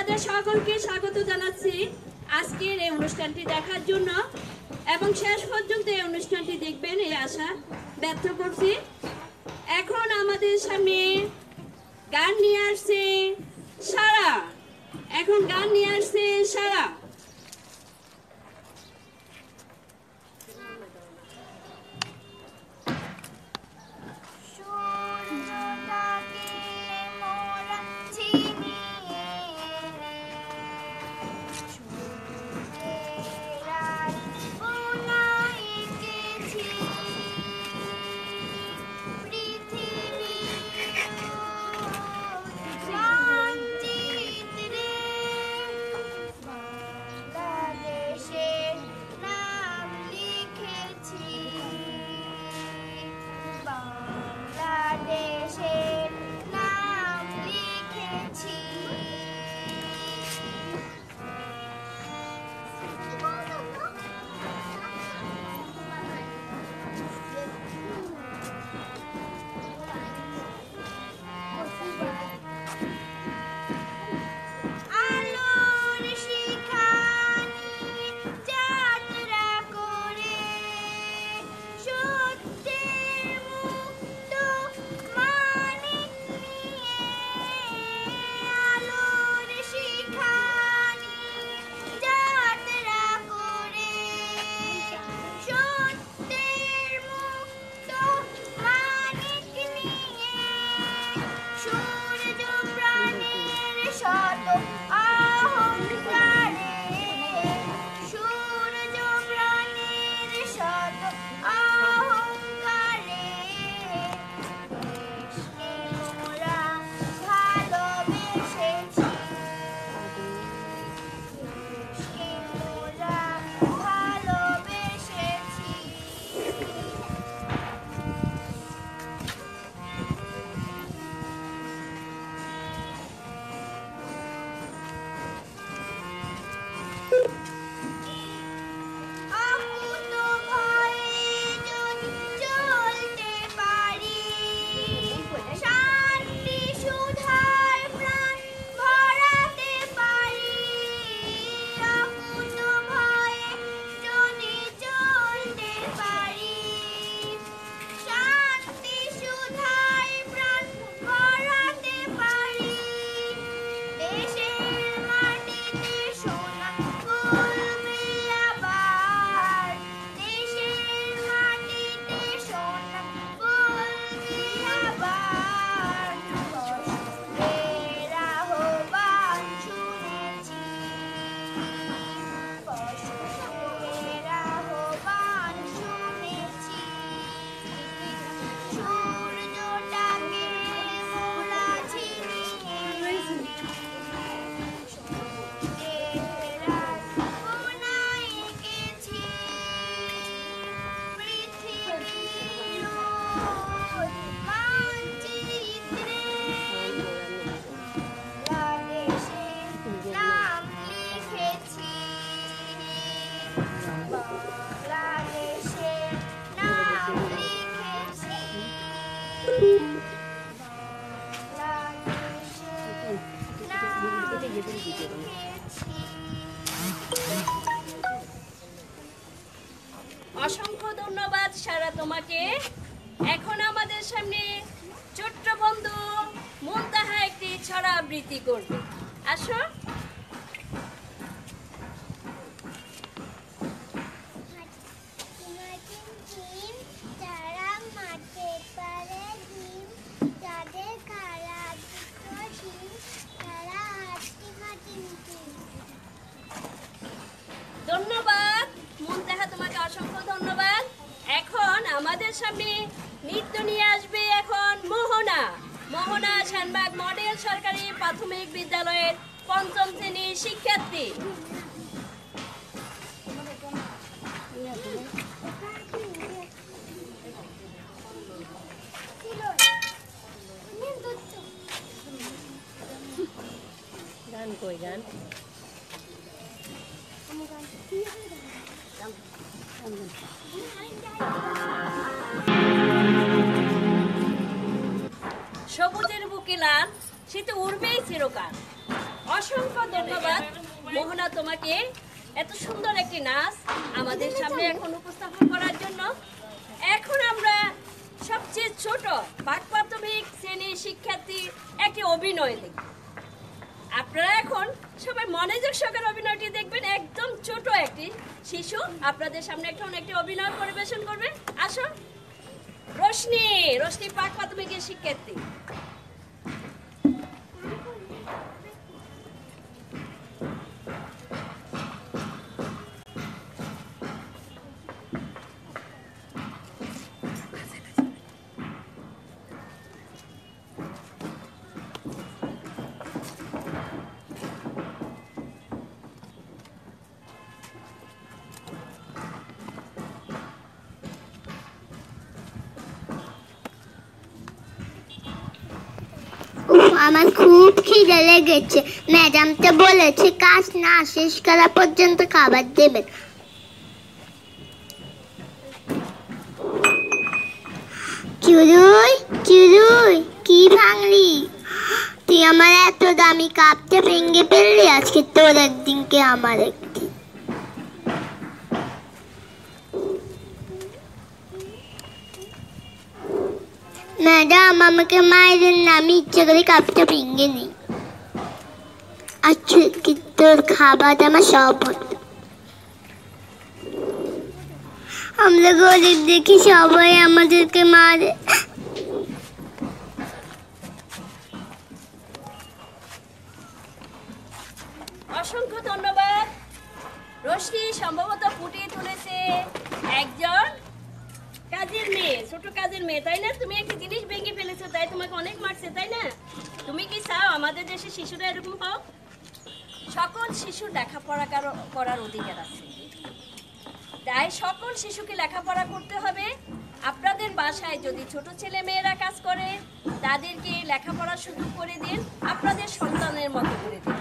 আপনাদের সকলকে স্বাগত জানাচ্ছি আজকের এই অনুষ্ঠানটি দেখার জন্য এবং শেষ পর্যন্ত এই অনুষ্ঠানটি দেখবেন এই আশা ব্যক্ত করছি। এখন আমাদের সামনে গান নিয়ে আসছে সারা। এখন গান নিয়ে আসছে সারা। অসংখ্য ধন্যবাদ সারা তোমাকে। এখন আমাদের সামনে ছোট্ট বন্ধু মুনতাহা একটি ছড়া আবৃত্তি করবে। আসো। ধন্যবাদ মুনতাহা, তোমাকে অসংখ্য ধন্যবাদ। এখন আমাদের সামনে নৃত্য নিয়ে আসবে এখন মোহনা। মোহনা শানবাগ মডেল সরকারি প্রাথমিক বিদ্যালয়ের ৫ম শ্রেণীর শিক্ষার্থী। গান কই গান? সবুজের বুকে লাল, সে তো উড়বেই চিরকাল। অসংখ্য ধন্যবাদ মোহনা তোমাকে এত সুন্দর একটি নাচ আমাদের সামনে এখন উপস্থাপন করার জন্য। এখন আমরা সবচেয়ে ছোট প্রাথমিক শ্রেণীর শিক্ষার্থীর একটি অভিনয় দেখব। আপনারা এখন সবাই মনোযোগ সহকারে অভিনয়টি দেখবেন। একদম ছোট একটি শিশু আপনাদের সামনে এখন একটি অভিনয় পরিবেশন করবে। আসো রোশনি, রোশনি প্রাথমিকের শিক্ষার্থী। আমার খুব খিদে লেগেছে। ম্যাডাম তো বলেছে কাজ না শেষ করা পর্যন্ত খাবার দেবেন। চুরুই চুরুই, কি ভাঙলি? তুই আমার এত দামি কাপটা ভেঙে ফেললি। আজকে তোর একদিনকে আমার একদিন। ম্যাডাম আমাকে মায়ের না, আমি ইচ্ছে করে কাপটা ভেঙে নিই। আচ্ছা কি তোর খাবার আমার সব হতো। আমরা গরিব দেখি সবাই আমাদেরকে মারে। অসংখ্য ধন্যবাদ। রোশনি সম্ভবত ফুটিয়ে তুলেছে একজন কাজের মেয়ে, ছোট কাজের মেয়ে, তাই না? তুমি একটা জিনিস ভেঙে ফেলেছো, তাই তোমাকে অনেক মারছে, তাই না? তুমি কি চাও আমাদের দেশে শিশুরা এরকম হোক? সকল শিশুর লেখাপড়া করার অধিকার আছে, তাই সকল শিশুকে লেখাপড়া করতে হবে। আপনাদের বাসায় যদি ছোট ছেলে মেয়েরা কাজ করে তাদেরকে লেখাপড়ার সুযোগ করে দিন, আপনাদের সন্তানের মতো করে দিন।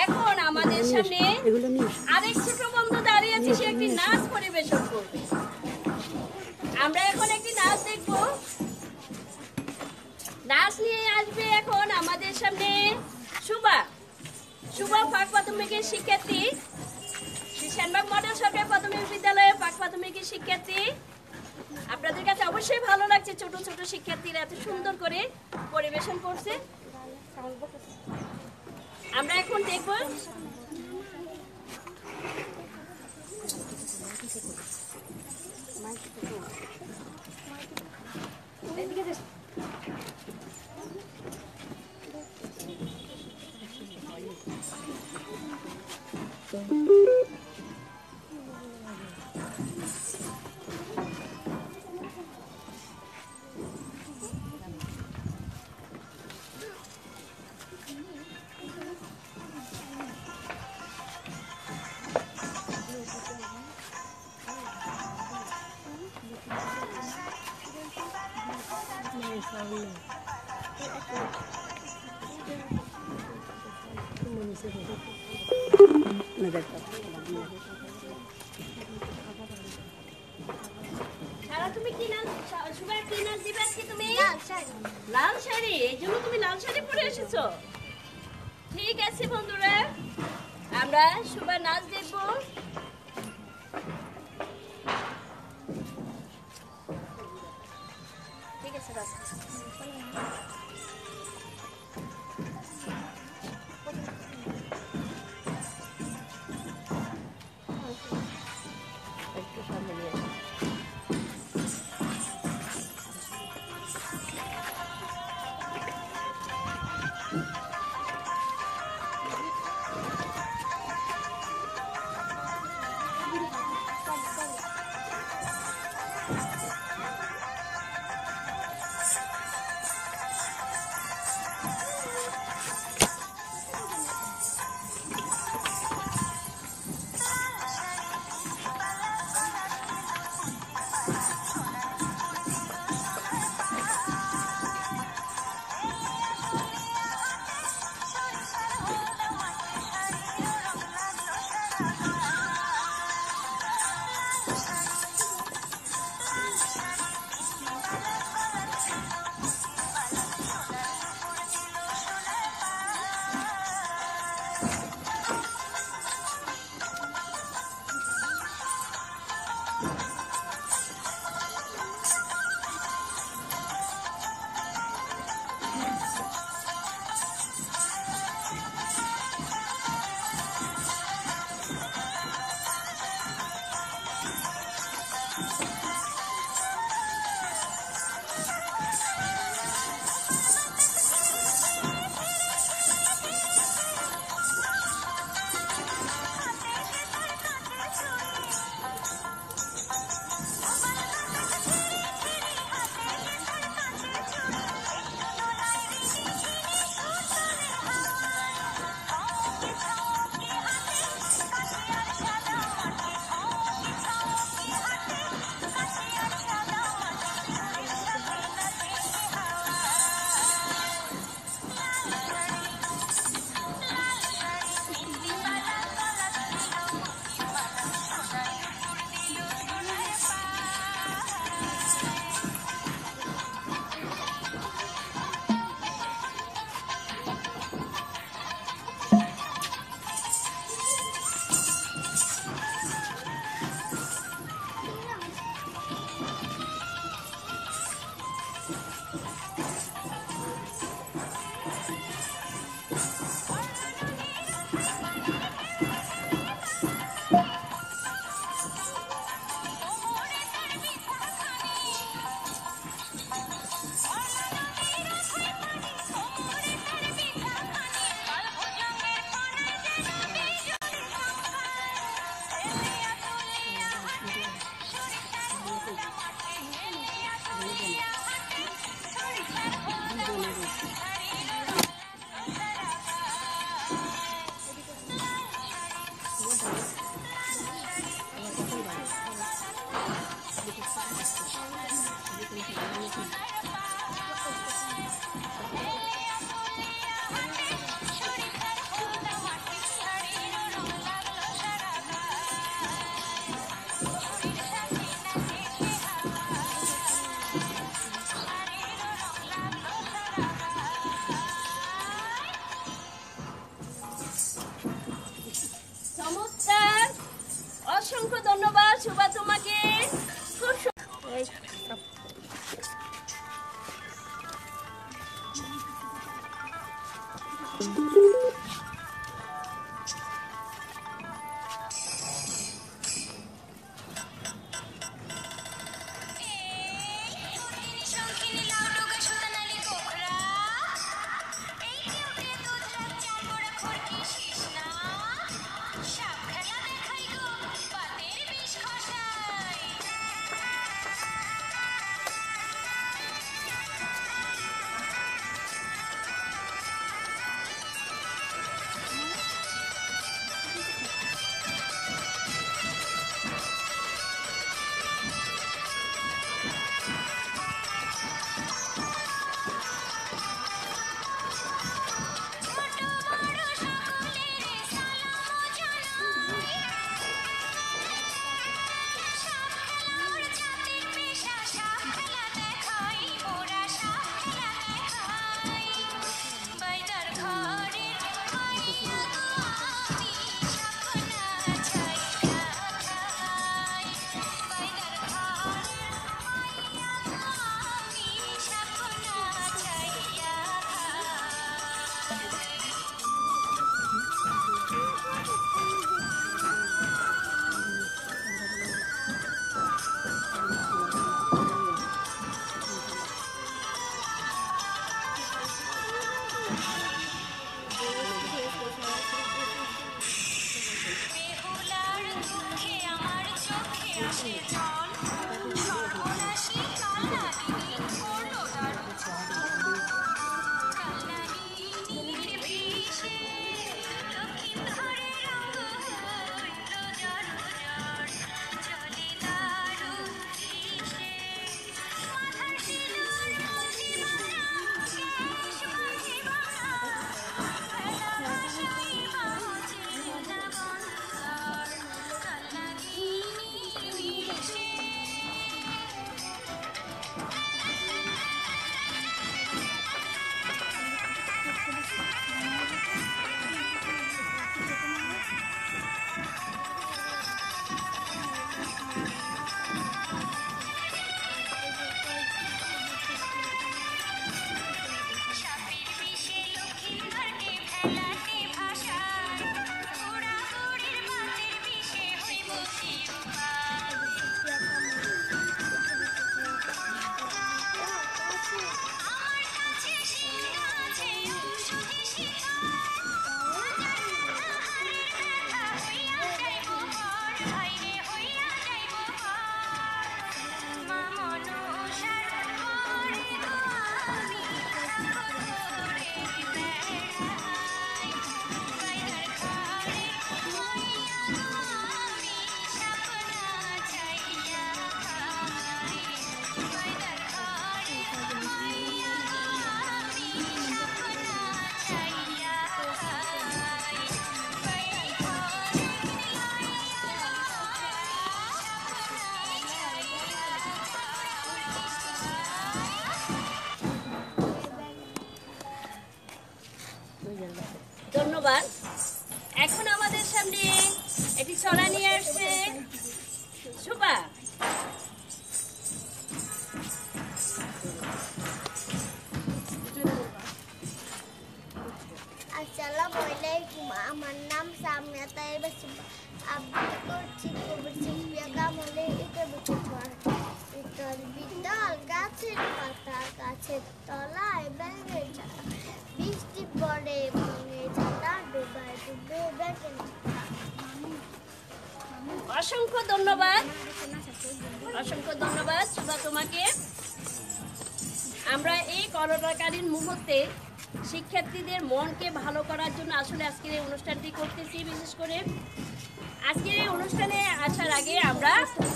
এখন আমাদের সামনে আরেক ছোট বন্ধু দাঁড়িয়ে আছে, সে একটি নাচ পরিবেশন করবে। আমরা এখন একটি নাচ দেখব। নাচ নিয়ে আসবে এখন আমাদের সামনে শুভা। শুভা প্রাথমিকের শিক্ষার্থী, শ্যানবাগ মডেল সরকারি প্রাথমিক বিদ্যালয়ের প্রাথমিকের শিক্ষার্থী। আপনাদের কাছে অবশ্যই ভালো লাগছে ছোট ছোট শিক্ষার্থীরা এত সুন্দর করে পরিবেশন করছে। আমরা এখন দেখব তুমি কি নাচ, শুভা কি নাচ দিবে আজকে? তুমি লাল শাড়ি, এই জন্য তুমি লাল শাড়ি পরে এসেছো। ঠিক আছে বন্ধুরা, আমরা শুভা নাচ দেখবো। ঠিক আছে রাখ। অসংখ্য ধন্যবাদ শুভা তোমাকে। খুব ধন্যবাদ। এখন আমাদের সামনে একটি ছড়া নিয়ে আসছে শুভা। আসসালামু আলাইকুম, আমার নাম সামিয়া তাইবা শুভা। আবৃত্তি করছি কবির সুফিয়া কামালের এই কবিতা পড়া। বিতল বিতল গাছের পাতা, গাছের তলায় ব্যাঙের ছাতা, বৃষ্টি পড়ে ভাঙে ছাতা, ডোবায় ডুবে ব্যাঙের ছাতা। অসংখ্য ধন্যবাদ, অসংখ্য ধন্যবাদ শুভা তোমাকে। আমরা এই করোনাকালীন মুহূর্তে শিক্ষার্থীদের মনকে ভালো করার জন্য আসলে আজকের এই অনুষ্ঠানটি করতেছি। বিশেষ করে আজকের এই অনুষ্ঠানে আসার আগে আমরা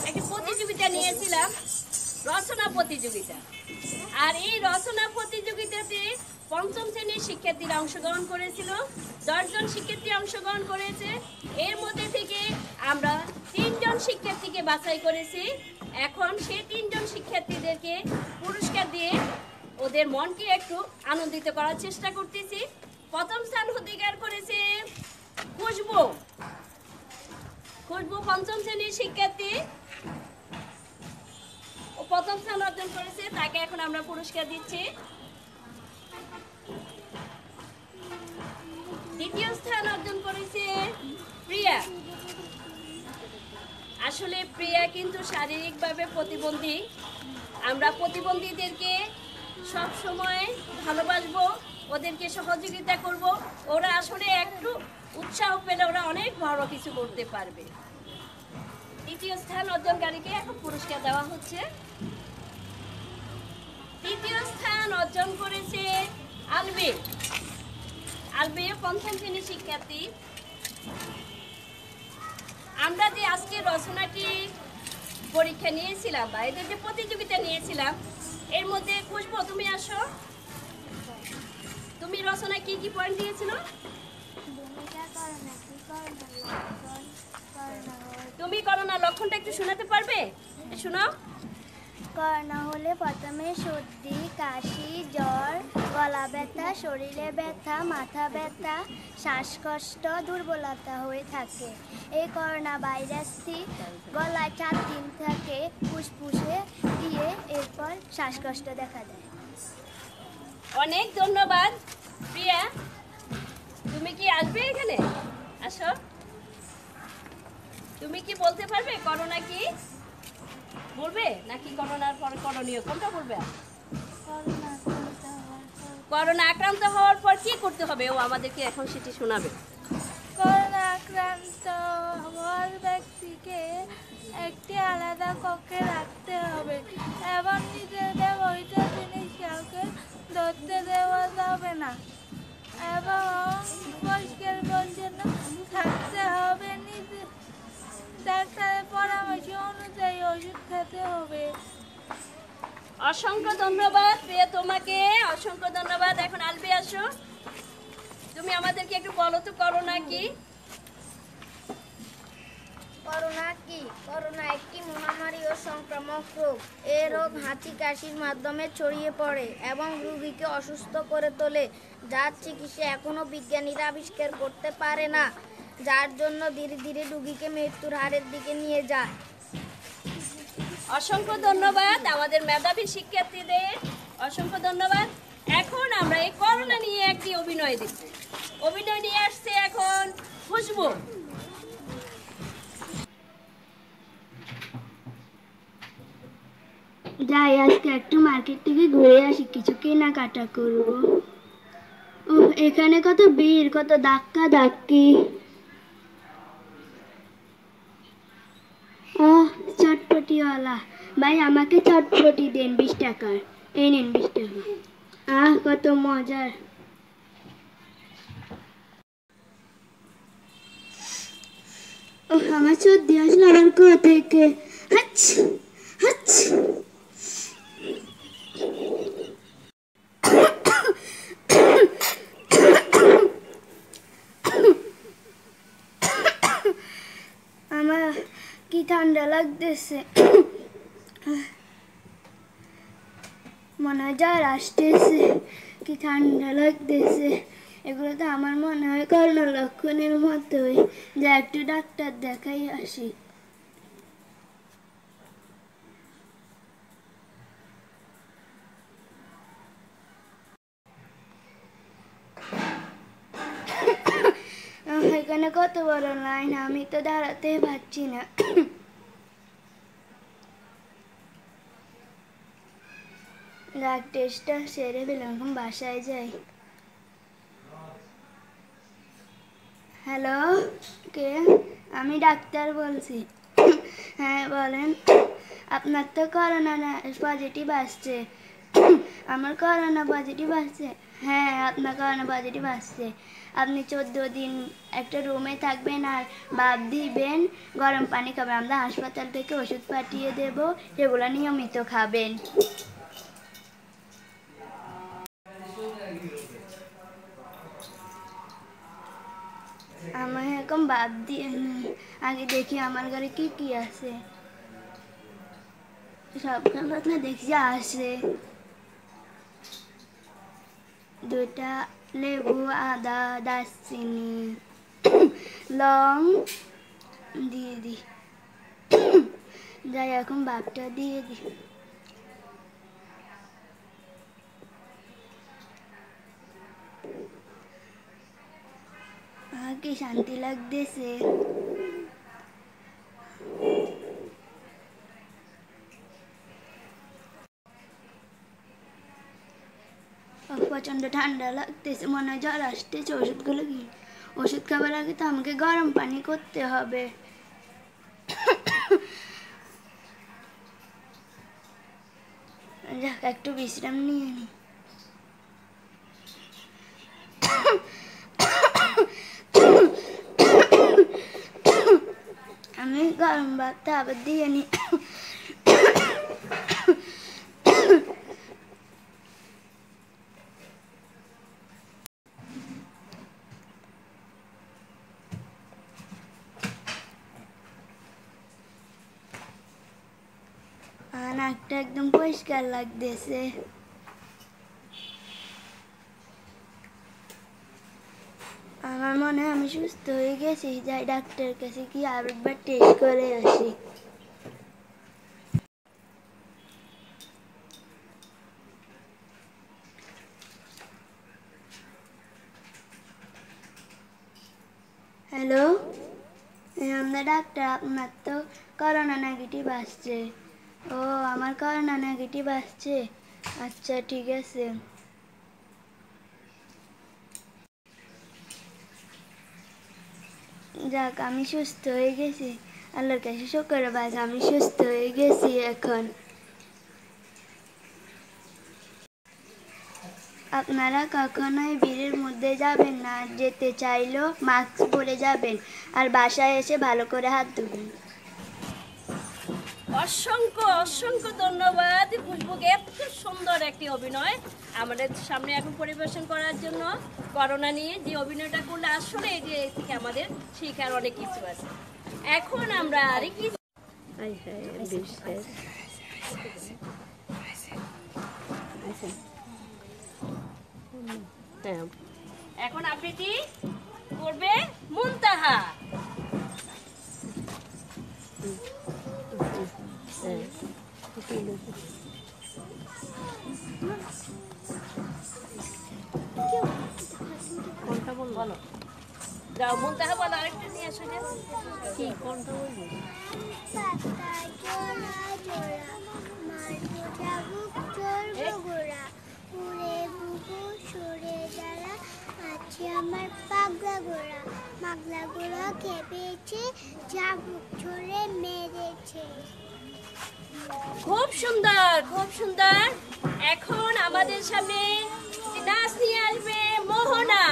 একটি প্রতিযোগিতা নিয়েছিলাম, রচনা প্রতিযোগিতা। আর এই রচনা প্রতিযোগিতাতে পঞ্চম শ্রেণীর শিক্ষার্থীরা অংশগ্রহণ করেছিল। 10 জন শিক্ষার্থী অংশগ্রহণ করেছে। এর মধ্যে থেকে আমরা 3 জন শিক্ষার্থীকে বাছাই করেছি। এখন সেই 3 জন শিক্ষার্থীদেরকে পুরস্কার দিয়ে ওদের মনকে একটু আনন্দিত করার চেষ্টা করতেছি। প্রথম স্থান অধিকার করেছে খুশবু। খুশবু পঞ্চম শ্রেণীর শিক্ষার্থী, ও প্রথম স্থান অর্জন করেছে, তাকে এখন আমরা পুরস্কার দিচ্ছি। দ্বিতীয় স্থান অর্জন করেছে প্রিয়া। আসলে প্রিয়া কিন্তু শারীরিকভাবে প্রতিবন্ধী। আমরা প্রতিবন্ধীদেরকে সব সময় ভালোবাসবো, ওদেরকে সহযোগিতা করব। ওরা আসলে একটু উৎসাহ পেলে ওরা অনেক বড় কিছু করতে পারবে। তৃতীয় স্থান অর্জনকারীকে এখন পুরস্কার দেওয়া হচ্ছে। তৃতীয় স্থান অর্জন করেছে আলবি। আলবি পঞ্চম শ্রেণীর শিক্ষার্থী। আমরা যে আজকে রচনাটি পরীক্ষা নিয়েছিলাম বা এদের যে প্রতিযোগিতা নিয়েছিলাম, এর মধ্যে খুশবু তুমি আসো। তুমি রচনায় কি কি পয়েন্ট দিয়েছিল? তুমি করোনা লক্ষণটা একটু শোনাতে পারবে? শোনাও। করোনা হলে প্রথমে সর্দি, কাশি, জ্বর, গলা ব্যথা, শরীরে ব্যথা, মাথা ব্যথা, শ্বাসকষ্ট, দুর্বলতা হয়ে থাকে। এই করোনা ভাইরাসটি গলায় 4 দিন থাকে, ফুসফুসে গিয়ে এরপর শ্বাসকষ্ট দেখা দেয়। অনেক ধন্যবাদ প্রিয়া। তুমি কি আসবে এখানে? আসো। তুমি কি বলতে পারবে করোনা কি? বলবে নাকি করোনার পর করণীয় কোনটা বলবে? করোনা আক্রান্ত হওয়ার পর কি করতে হবে ও আমাদেরকে এখন সেটি শোনাবে। করোনা আক্রান্ত হওয়ার ব্যক্তিকে একটি আলাদা কক্ষে রাখতে হবে এবং নিজেদের বৈধ জিনিস কাউকে ধরতে দেওয়া যাবে না এবং পরিষ্কার পরিচ্ছন্ন থাকতে হবে। ডাক্তারের পরামর্শ অনুযায়ী ওষুধ খেতে হবে। অসংখ্য ধন্যবাদ প্রিয়া, তোমাকে অসংখ্য ধন্যবাদ। এখন আলবি আসো, তুমি আমাদেরকে একটু বলো তো করোনা কি? করোনা কি? করোনা একটি মহামারী ও সংক্রামক রোগ। এই রোগ হাঁচি কাশির মাধ্যমে ছড়িয়ে পড়ে এবং রোগীকে অসুস্থ করে তোলে, যার চিকিৎসা এখনো বিজ্ঞানীরা আবিষ্কার করতে পারে না, যার জন্য ধীরে ধীরে রোগীকে মৃত্যুর হারের দিকে নিয়ে যায়। অসংখ্য ধন্যবাদ আমাদের মেধাবী শিক্ষার্থীদের, অসংখ্য ধন্যবাদ। এখন আমরা এই করোনা নিয়ে একটি অভিনয় দেখব। অভিনয় নিয়ে আসছে এখন খুশবু। যাই আজকে একটু মার্কেট থেকে ঘুরে আসি, কিছু কেনাকাটা করবো। এখানে কত ভিড়, কত ধাক্কা ধাক্কি। চটপটিওয়ালা ভাই, আমাকে চটপটি দেন 20 টাকার। এই নেন 20 টাকা। কত মজার। আমার সর্দি আসলো আমার কোথা থেকে। হাচ হাচ। আমার কি ঠান্ডা লাগতেছে, মনে হয় জ্বর আসতেছে। কি ঠান্ডা লাগতেছে। এগুলো তো আমার মনে হয় করোনা লক্ষণের মতোই, যা একটু ডাক্তার দেখাই আসি। এখানে কত বড় লাইন, আমি তো দাঁড়াতে পারছি না। ব্লাড টেস্টটা সেরে ফেলাম, এখন বাসায় যাই। হ্যালো, কে? আমি ডাক্তার বলছি। হ্যাঁ বলেন। আপনার তো করোনা পজিটিভ আসছে। আমার করোনা পজিটিভ আসছে? হ্যাঁ, আপনার করোনা পজিটিভ আসছে। আপনি 14 দিন একটা রুমে থাকবেন আর ভাপ দিবেন, গরম পানি খাবেন। আমরা হাসপাতাল থেকে ওষুধ পাঠিয়ে দেব, সেগুলো নিয়মিত খাবেন। আমার এখন ভাপ দিয়ে আগে দেখি আমার ঘরে কি কি আছে। সব খাবার দেখি আছে। 2টা লেবু, আদা, দারচিনি, লং, দিয়ে দিই। যাই এখন ভাবটা দিয়ে দিই। কি শান্তি লাগতেছে। প্রচন্ড ঠান্ডা লাগতেছে, মনে হয় জ্বর আসতেছে। ওষুধগুলো কি ওষুধ খাবার আগে তো আমাকে গরম পানি করতে হবে। যাক একটু বিশ্রাম নিয়ে নি। আমি গরম ভাতটা আবার দিয়ে নি। নাকটা একদম পরিষ্কার লাগতেছে। আমার মনে হয় আমি সুস্থ হয়ে গেছি। যাই ডাক্তারের কাছে কি আরেকবার টেস্ট করে আসি। হ্যালো, আমরা ডাক্তার, আপনার তো করোনা নেগেটিভ আসছে। ও আমার করোনা নেগেটিভ আসছে, আচ্ছা ঠিক আছে। যাক আমি সুস্থ হয়ে গেছি, আল্লাহর কাছে শুকরবাজ, আমি সুস্থ হয়ে গেছি এখন। আপনারা কখনোই ভিড়ের মধ্যে যাবেন না, যেতে চাইলেও মাস্ক পরে যাবেন, আর বাসায় এসে ভালো করে হাত ধুবেন। অসংখ্য অসংখ্য ধন্যবাদ খুশবুকে, এত সুন্দর একটি অভিনয় আমাদের সামনে এখন পরিবেশন করার জন্য। করোনা নিয়ে যে অভিনয়টা করলে আসলে এটি থেকে আমাদের শেখার অনেক কিছু আছে। এখন আমরা আরে কি এখন আবৃত্তি করবে মুনতাহা। কোনটা বলো? যাও মুনতাহা বলো, আরেকটা নিয়ে আসো। যে কি কোনটা বলবো? আমার পাগলা গোড়া, পাগলা গোড়া খেপেছে, চাবুক ছুঁড়ে মেরেছে। খুব সুন্দর, খুব সুন্দর। এখন আমাদের সামনে নাচ নিয়ে আসবে মোহনা।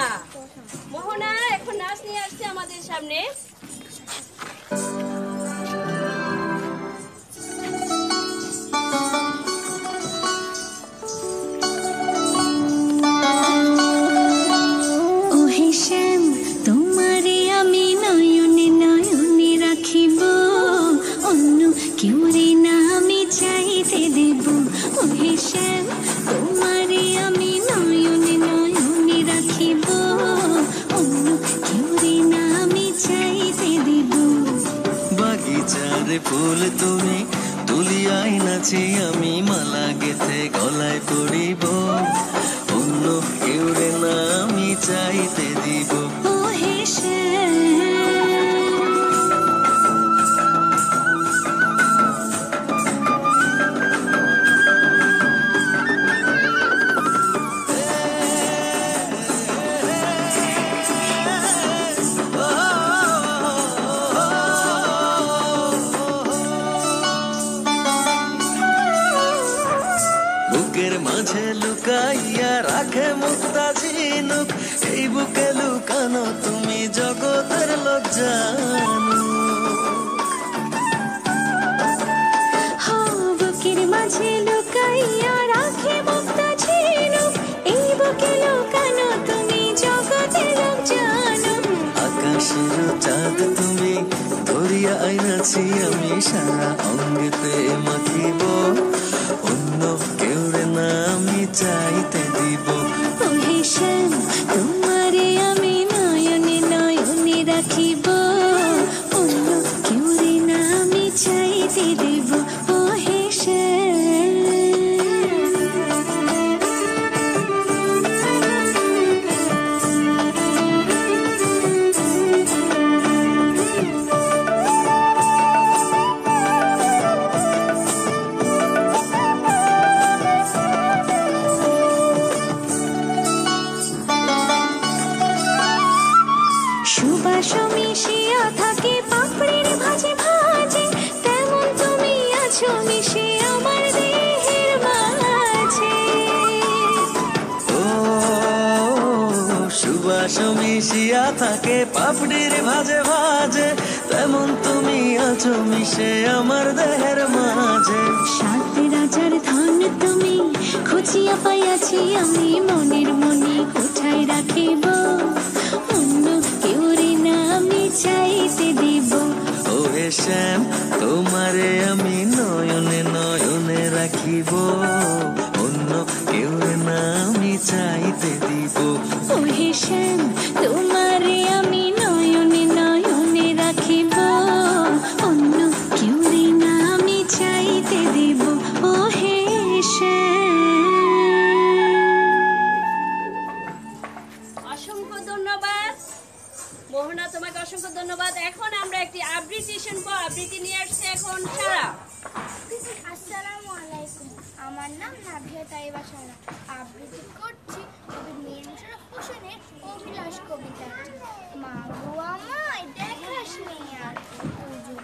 মোহনা এখন নাচ নিয়ে আসছে আমাদের সামনে। ফুল তুমি তুলিয়াই নাচি, আমি মালা গেথে গলায় পড়িব, অন্য কেউ রে না আমি চাইতে দিব। মাঝে লুকাইয়া রাখে মুক্তা ঝিনুক, এই বুকে লুকানো তুমি জগতের লোক জানো। বুকের মাঝে লুকাইয়া রাখে মুক্তা ঝিনুক, এই বুকে লুকানো তুমি জগতের লোক জানো। আকাশের চাঁদ তুমি ধরিয়া আইনাছি, আমি সারা অঙ্গেতে মাখিব, অন্য কেউ রে না আমি চাইতে দিব। তোমারে আমি নয়নে নয়নে রাখিব, অন্য সুবাস মিশিয়া থাকে পাপড়ির ভাজে ভাজে, তেমন তুমি আছো মিশে আমার দেহের মাঝে। ও সুবাস মিশিয়া থাকে পাপড়ির ভাজে ভাজে, তেমন তুমি আছো মিশে আমার দেহের মাঝে। সাত রাজার ধন তুমি খুঁজিয়া পাইয়াছি আমি, মনের মনে কোথায় রাখিব অন্য কেউ রে না আমি চাইতে দিব। ওরে শ্যাম তোমারে আমি নয়নে নয়নে রাখিব, অন্য কেউ না আমি চাইতে দিব। ওহে শ্যাম তোমারে আমি নয়নে নয়নে রাখিব, অন্য কেউ রে না আমি চাইতে দিব। ওহে শ্যাম। অসংখ্য ধন্যবাদ মোহনা, তোমাকে অসংখ্য ধন্যবাদ। এখন আমরা একটি আবৃত্তি শুনবো। আবৃত্তি নিয়ে আসছে এখন সারা। আসসালামু আলাইকুম, আমার নাম নাভিয়া তাইবা সারা। আবৃত্তি করছি কবি মীর মোশাররফ হোসেনের অভিলাষ কবিতাটি। মা গো আমায় দেখাস নি আর পুজো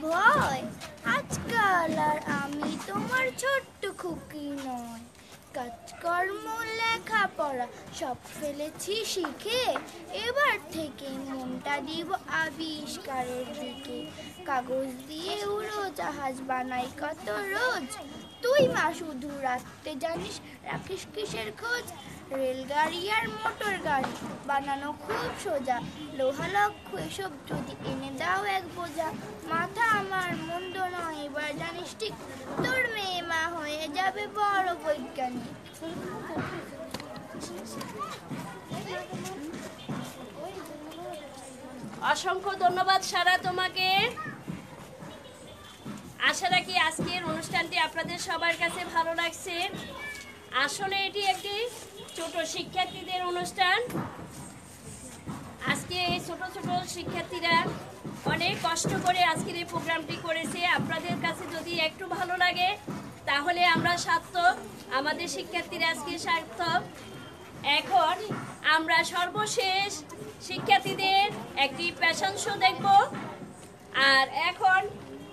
ভয়, আজকাল আর আমি তোমার ছোট্ট খুকি নয়। কাজকর্ম লেখাপড়া সব ফেলেছি শিখে, এবার থেকে মনটা দিব আবিষ্কারের দিকে। কাগজ দিয়ে উড়োজাহাজ বানাই কত রোজ, তুই মা শুধু রাখতে জানিস রাখিস কিসের খোঁজ। রেলগাড়ি আর মোটর গাড়ি বানানো খুব সোজা, লোহা লক্ষ্য এসব যদি এনে দাও এক বোঝা। মাথা আমার মন্দ নয় এবার জানিস ঠিক, তোর মেয়ে মা হয়ে যাবে বড় বৈজ্ঞানিক। অসংখ্য ধন্যবাদ সারা তোমাকে। আশা রাখি আজকের অনুষ্ঠানটি আপনাদের সবার কাছে ভালো লাগছে। আসলে এটি একটি ছোট শিক্ষার্থীদের অনুষ্ঠান। আজকে এই ছোট ছোট শিক্ষার্থীরা অনেক কষ্ট করে আজকের এই প্রোগ্রামটি করেছে। আপনাদের কাছে যদি একটু ভালো লাগে তাহলে আমরা সার্থক, আমাদের শিক্ষার্থীরা আজকে সার্থক। এখন আমরা সর্বশেষ শিক্ষার্থীদের একটি প্যাশন শো দেখব। আর এখন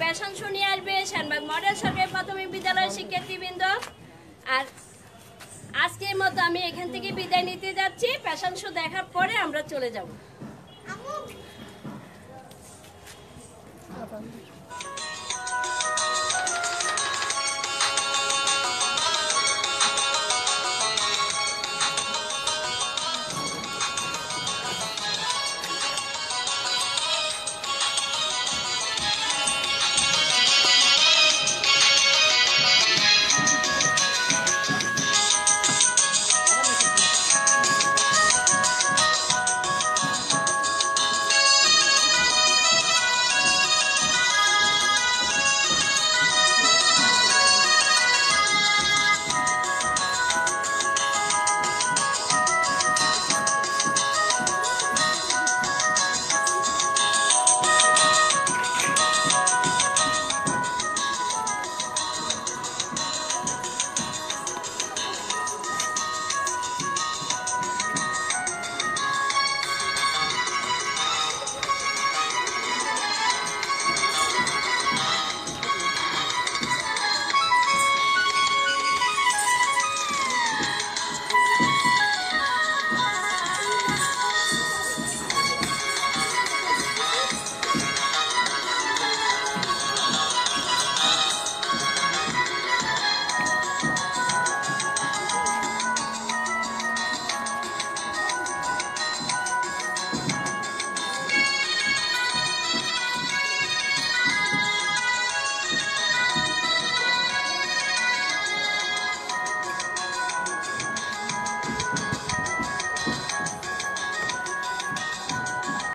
প্যাশন শো নিয়ে আসবে সেনবাগ মডেল সরকারি প্রাথমিক বিদ্যালয়ের শিক্ষার্থীবৃন্দ। আর আজকের মতো আমি এখান থেকে বিদায় নিতে যাচ্ছি। প্যাশন শো দেখার পরে আমরা চলে যাব।